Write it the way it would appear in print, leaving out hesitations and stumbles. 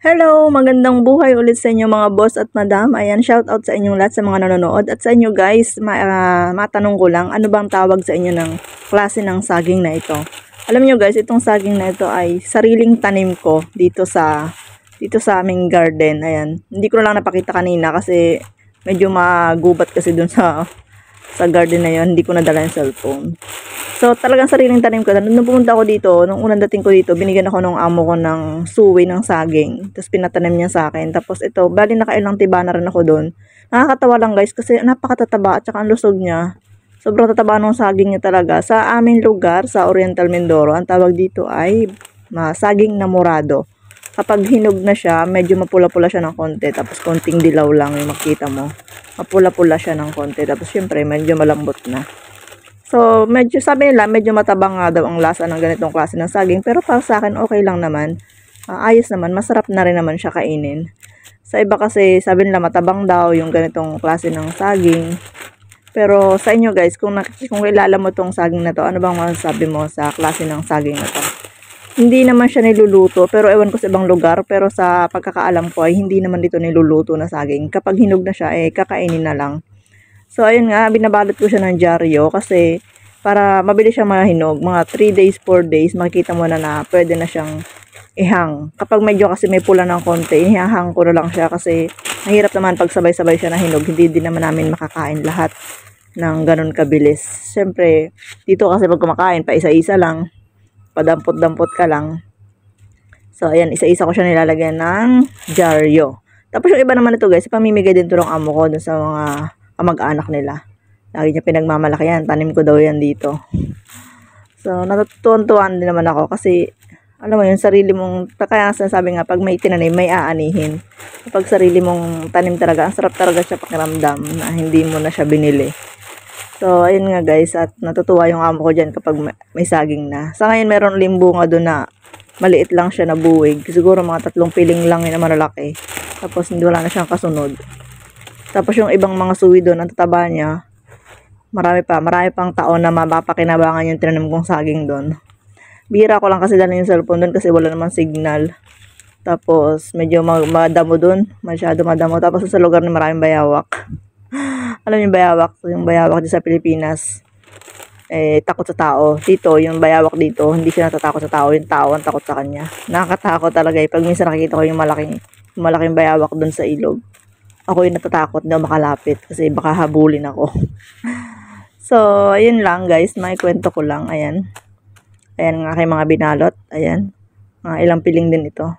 Hello, magandang buhay ulit sa inyo mga boss at madam. Ayan, shout out sa inyong lahat sa mga nanonood. At sa inyo guys, matanong ko lang, ano bang tawag sa inyo ng klase ng saging na ito? Alam nyo guys, itong saging na ito ay sariling tanim ko dito sa aming garden. Ayan, hindi ko na lang napakita kanina kasi medyo magubat kasi dun sa garden na yon, hindi ko nadala yung cellphone. So, talagang sariling tanim ko. Nung pumunta ako dito, nung unang dating ko dito, binigyan ako ng amo ko ng suwi ng saging. Tapos pinatanim niya sa akin. Tapos ito, bali nakailang tiba na rin ako doon. Nakakatawa lang guys kasi napakatataba at saka ang lusog niya. Sobrang tataba ng saging niya talaga. Sa aming lugar, sa Oriental Mindoro, ang tawag dito ay saging na morado. Kapag hinog na siya, medyo mapula-pula siya ng konti. Tapos konting dilaw lang yung makita mo. Mapula-pula siya ng konti. Tapos syempre, medyo malambot na. So, medyo sabi nila, medyo matabang nga daw ang lasa ng ganitong klase ng saging. Pero para sa akin, okay lang naman. Ayos naman, masarap na rin naman siya kainin. Sa iba kasi, sabi nila matabang daw yung ganitong klase ng saging. Pero sa inyo guys, kung kilala mo tong saging na to, ano bang masasabi mo sa klase ng saging na to? Hindi naman siya niluluto, pero ewan ko sa ibang lugar. Pero sa pagkakaalam ko ay hindi naman dito niluluto na saging. Kapag hinog na siya, kakainin na lang. So, ayun nga, binabalot ko siya ng dyaryo kasi para mabilis siyang mahinog. Mga 3 days, 4 days, makikita mo na pwede na siyang ihang. Kapag medyo kasi may pula ng konti, ihahang ko na lang siya kasi mahirap naman pag sabay-sabay siya nahinog. Hindi din naman namin makakain lahat ng ganun kabilis. Siyempre, dito kasi pag kumakain, pa isa-isa lang, padampot-dampot ka lang. So, ayan, isa-isa ko siya nilalagyan ng dyaryo. Tapos yung iba naman ito guys, pamimigay din ito ng amo ko dun sa mga kamag-anak nila. Lagi niya pinagmamalaki yan. Tanim ko daw yan dito. So, natutuwan-tuwan din naman ako kasi, alam mo yun, sarili mong, kaya sabi nga, pag may tinanim, may aanihin. Kapag sarili mong tanim talaga, ang sarap talaga siya pakiramdam na hindi mo na siya binili. So, ayun nga guys, at natutuwa yung amo ko dyan kapag may saging na. Sa ngayon, meron limbunga doon na maliit lang siya na buwig. Siguro mga 3 piling lang yun na malalaki. Tapos, hindi wala na siyang kasunod. Tapos yung ibang mga suwi doon, ang tataba niya, marami pang taon na mapapakinabangan yung tinanim kong saging doon. Bihira ko lang kasi dala yung cellphone doon kasi wala naman signal. Tapos medyo madamo doon, masyado madamo. Tapos sa lugar na maraming bayawak. Alam niyo yung bayawak dito sa Pilipinas, takot sa tao. Dito, yung bayawak dito, hindi siya natatakot sa tao. Yung tao ang takot sa kanya. Nakakatakot talaga pag minsan nakikita ko yung malaking bayawak doon sa ilog. Ako yung natatakot na makalapit kasi baka habulin ako. So, ayun lang guys. May kwento ko lang. Ayan. Ayan ang aking mga binalot. Ayan. Mga ilang piling din ito.